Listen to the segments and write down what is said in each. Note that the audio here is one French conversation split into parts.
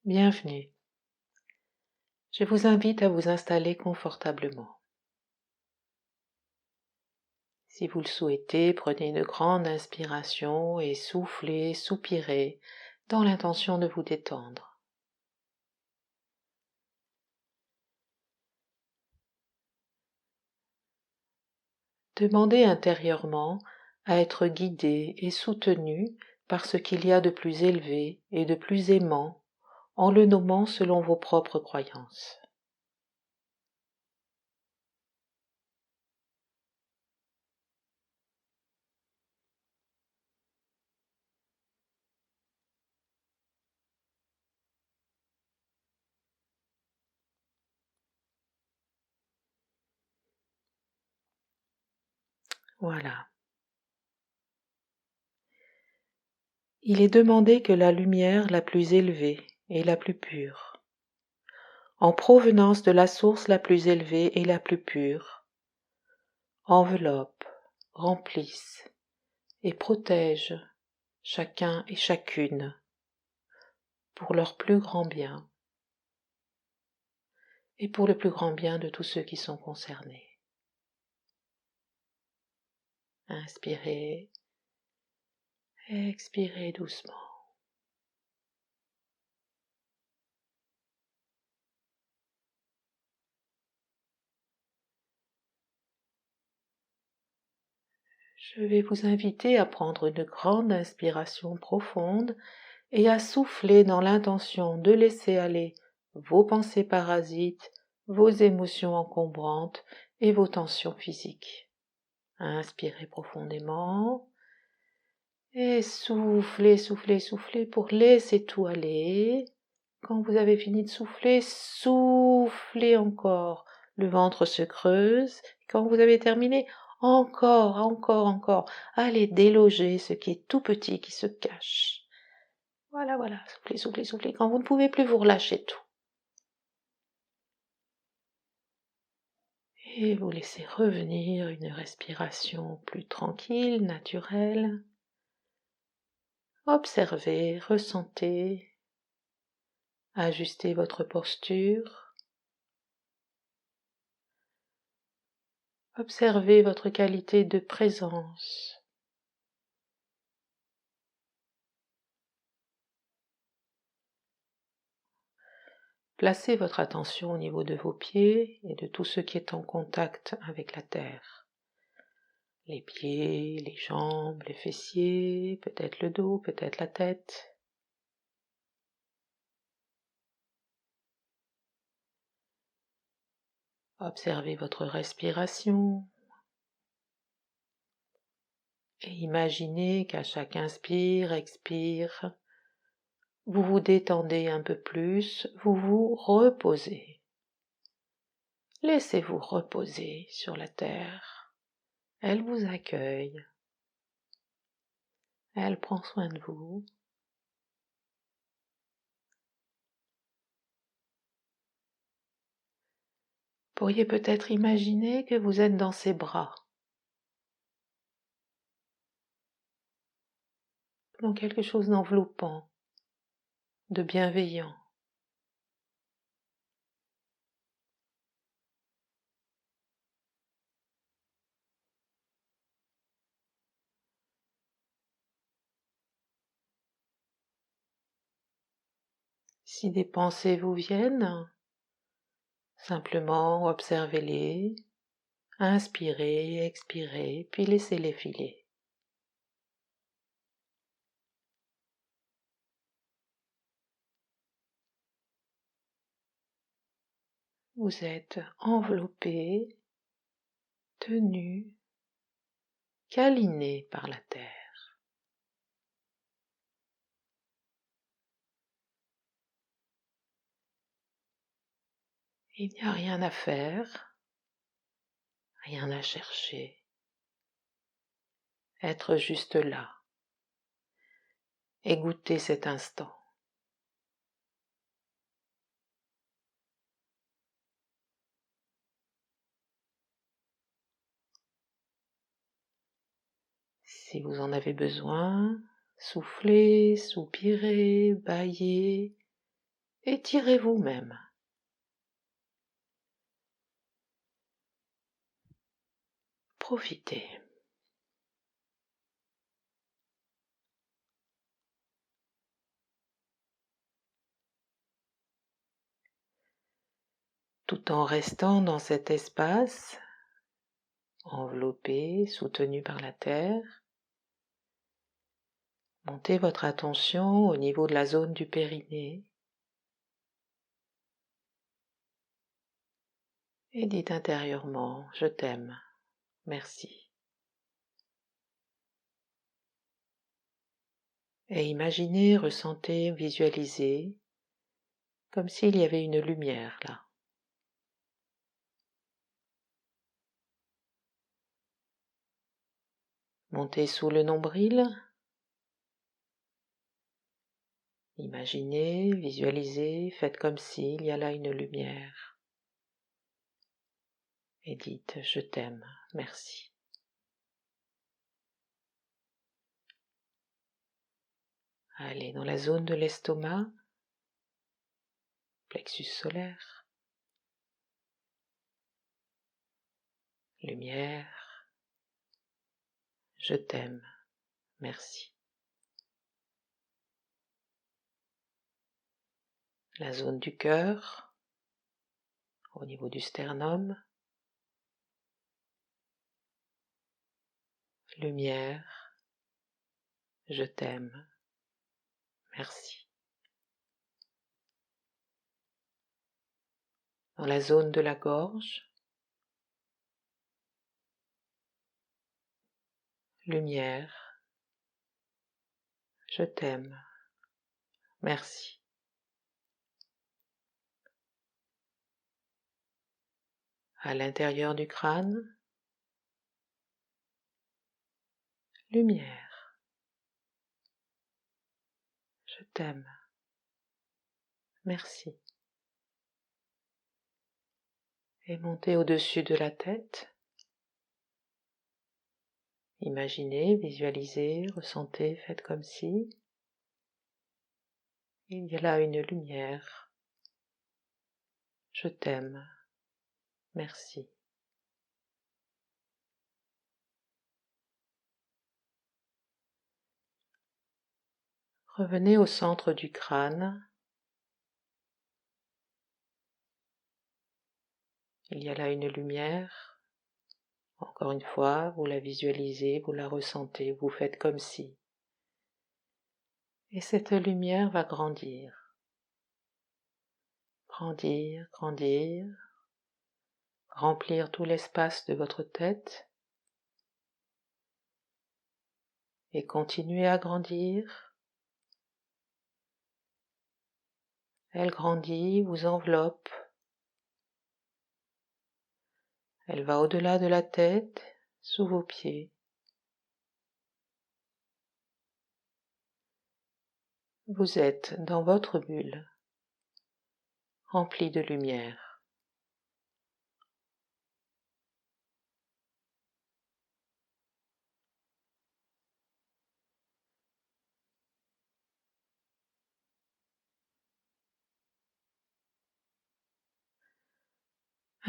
Bienvenue. Je vous invite à vous installer confortablement. Si vous le souhaitez, prenez une grande inspiration et soufflez, soupirez, dans l'intention de vous détendre. Demandez intérieurement à être guidé et soutenu par ce qu'il y a de plus élevé et de plus aimant, en le nommant selon vos propres croyances. Voilà. Il est demandé que la lumière la plus élevée et la plus pure, en provenance de la source la plus élevée et la plus pure, enveloppe, remplisse et protège chacun et chacune pour leur plus grand bien et pour le plus grand bien de tous ceux qui sont concernés. Inspirez, expirez doucement. Je vais vous inviter à prendre une grande inspiration profonde et à souffler dans l'intention de laisser aller vos pensées parasites, vos émotions encombrantes et vos tensions physiques. Inspirez profondément et soufflez, soufflez, soufflez pour laisser tout aller. Quand vous avez fini de souffler, soufflez encore. Le ventre se creuse. Quand vous avez terminé, encore, encore, encore. Allez déloger ce qui est tout petit qui se cache. Voilà, voilà, soufflez, soufflez, soufflez. Quand vous ne pouvez plus, vous relâchez tout. Et vous laissez revenir une respiration plus tranquille, naturelle. Observez, ressentez, ajustez votre posture. Observez votre qualité de présence. Placez votre attention au niveau de vos pieds et de tout ce qui est en contact avec la terre. Les pieds, les jambes, les fessiers, peut-être le dos, peut-être la tête. Observez votre respiration et imaginez qu'à chaque inspire, expire, vous vous détendez un peu plus, vous vous reposez. Laissez-vous reposer sur la terre. Elle vous accueille. Elle prend soin de vous. Pourriez peut-être imaginer que vous êtes dans ses bras, dans quelque chose d'enveloppant, de bienveillant. Si des pensées vous viennent, simplement observez-les, inspirez, expirez, puis laissez-les filer. Vous êtes enveloppé, tenu, câliné par la terre. Il n'y a rien à faire, rien à chercher. Être juste là et goûter cet instant. Si vous en avez besoin, soufflez, soupirez, bâillez Étirez-vous même. Profitez. Tout en restant dans cet espace, enveloppé, soutenu par la terre, montez votre attention au niveau de la zone du périnée et dites intérieurement « Je t'aime, merci ». Et imaginez, ressentez, visualisez comme s'il y avait une lumière là. Montez sous le nombril. Imaginez, visualisez, faites comme s'il y a là une lumière. Et dites « Je t'aime, merci ». Allez dans la zone de l'estomac, plexus solaire, lumière, je t'aime, merci. La zone du cœur, au niveau du sternum, lumière, je t'aime, merci. Dans la zone de la gorge, lumière, je t'aime, merci. À l'intérieur du crâne, lumière, je t'aime, merci. Et montez au-dessus de la tête. Imaginez, visualisez, ressentez, faites comme si il y a là une lumière. Je t'aime, merci. Revenez au centre du crâne. Il y a là une lumière. Encore une fois, vous la visualisez, vous la ressentez, vous faites comme si. Et cette lumière va grandir. Grandir, grandir, remplir tout l'espace de votre tête et continuer à grandir. Elle grandit, vous enveloppe. Elle va au-delà de la tête, sous vos pieds. Vous êtes dans votre bulle, remplie de lumière.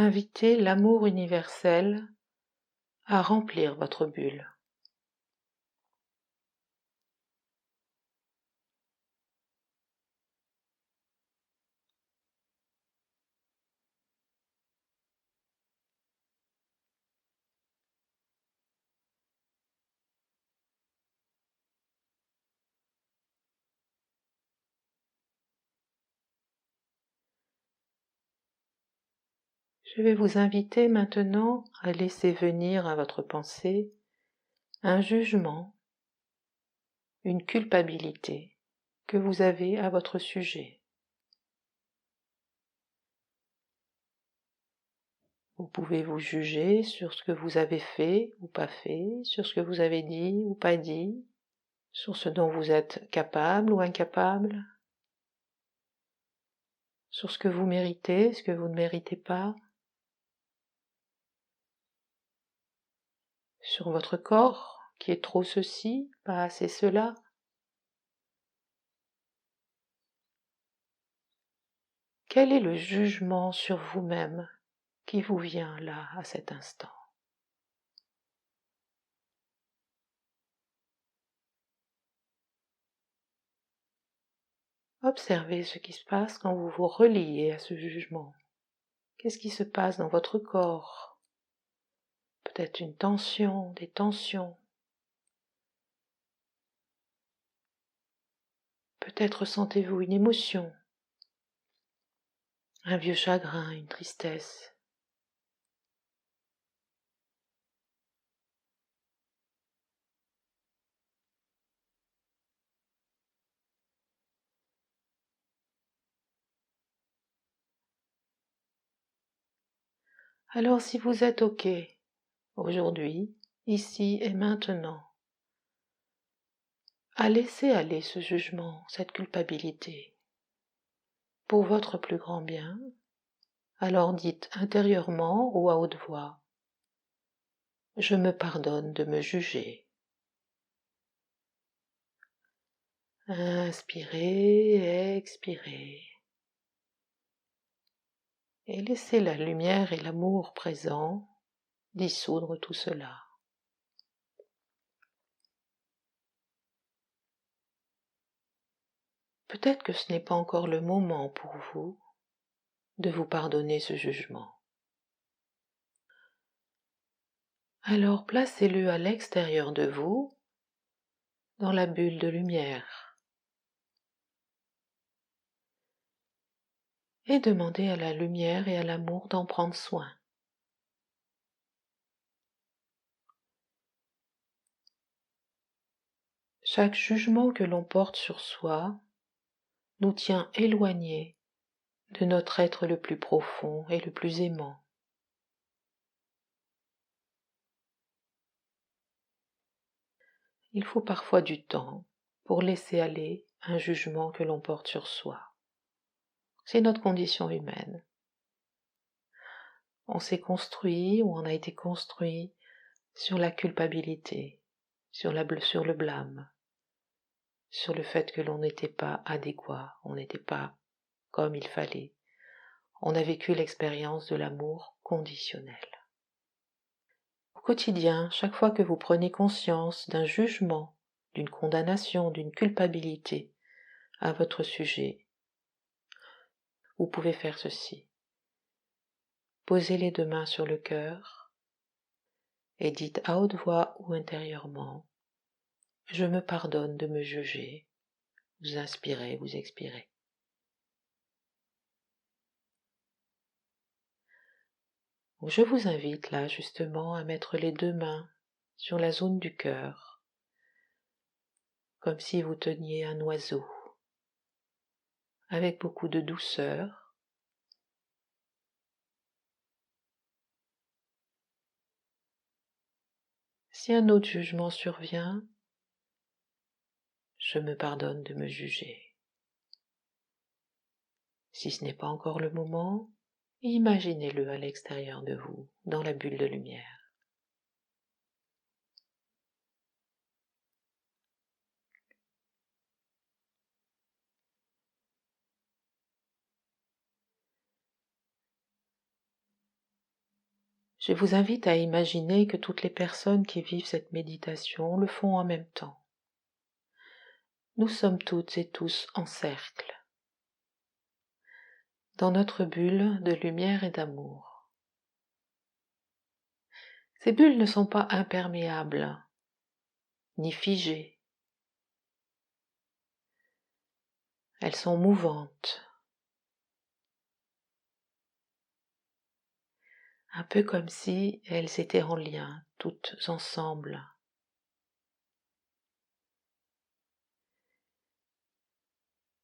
Invitez l'amour universel à remplir votre bulle. Je vais vous inviter maintenant à laisser venir à votre pensée un jugement, une culpabilité que vous avez à votre sujet. Vous pouvez vous juger sur ce que vous avez fait ou pas fait, sur ce que vous avez dit ou pas dit, sur ce dont vous êtes capable ou incapable, sur ce que vous méritez, ce que vous ne méritez pas, sur votre corps qui est trop ceci, pas assez cela. Quel est le jugement sur vous-même qui vous vient là, à cet instant? Observez ce qui se passe quand vous vous reliez à ce jugement. Qu'est-ce qui se passe dans votre corps? Peut-être une tension, des tensions. Peut-être ressentez-vous une émotion, un vieux chagrin, une tristesse. Alors si vous êtes OK aujourd'hui, ici et maintenant, à laisser aller ce jugement, cette culpabilité, pour votre plus grand bien, alors dites intérieurement ou à haute voix: je me pardonne de me juger. Inspirez, expirez. Et laissez la lumière et l'amour présent dissoudre tout cela. Peut-être que ce n'est pas encore le moment pour vous de vous pardonner ce jugement. Alors placez-le à l'extérieur de vous, dans la bulle de lumière, et demandez à la lumière et à l'amour d'en prendre soin. Chaque jugement que l'on porte sur soi nous tient éloignés de notre être le plus profond et le plus aimant. Il faut parfois du temps pour laisser aller un jugement que l'on porte sur soi. C'est notre condition humaine. On s'est construit ou on a été construit sur la culpabilité, sur le blâme, sur le fait que l'on n'était pas adéquat, on n'était pas comme il fallait. On a vécu l'expérience de l'amour conditionnel. Au quotidien, chaque fois que vous prenez conscience d'un jugement, d'une condamnation, d'une culpabilité à votre sujet, vous pouvez faire ceci. Posez les deux mains sur le cœur et dites à haute voix ou intérieurement: je me pardonne de me juger. Vous inspirez, vous expirez. Donc je vous invite là justement à mettre les deux mains sur la zone du cœur, comme si vous teniez un oiseau, avec beaucoup de douceur. Si un autre jugement survient, je me pardonne de me juger. Si ce n'est pas encore le moment, imaginez-le à l'extérieur de vous, dans la bulle de lumière. Je vous invite à imaginer que toutes les personnes qui vivent cette méditation le font en même temps. Nous sommes toutes et tous en cercle, dans notre bulle de lumière et d'amour. Ces bulles ne sont pas imperméables, ni figées. Elles sont mouvantes, un peu comme si elles étaient en lien, toutes ensemble.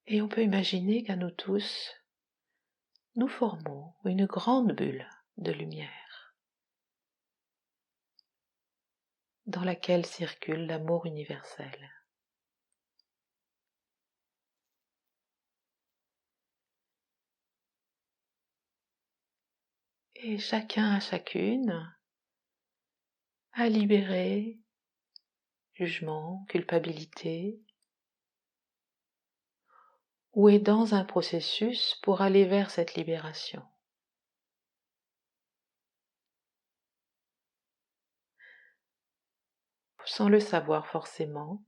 Et on peut imaginer qu'à nous tous, nous formons une grande bulle de lumière, dans laquelle circule l'amour universel. Et chacun à chacune a libéré jugement, culpabilité, ou est dans un processus pour aller vers cette libération. Sans le savoir forcément,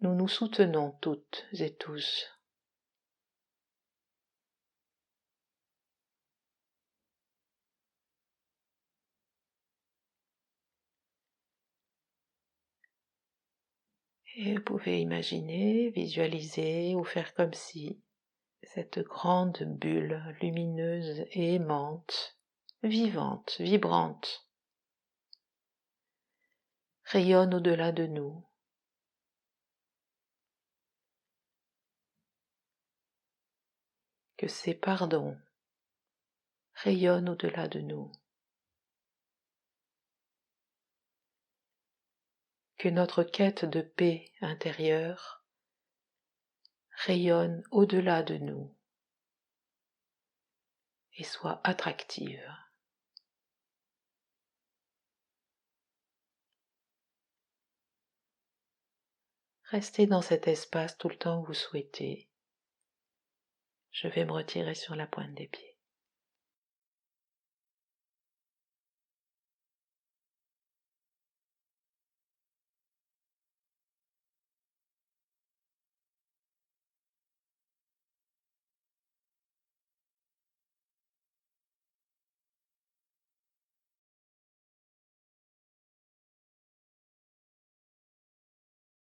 nous nous soutenons toutes et tous. Et vous pouvez imaginer, visualiser ou faire comme si cette grande bulle lumineuse et aimante, vivante, vibrante, rayonne au-delà de nous, que ces pardons rayonnent au-delà de nous, que notre quête de paix intérieure rayonne au-delà de nous et soit attractive. Restez dans cet espace tout le temps que vous souhaitez. Je vais me retirer sur la pointe des pieds.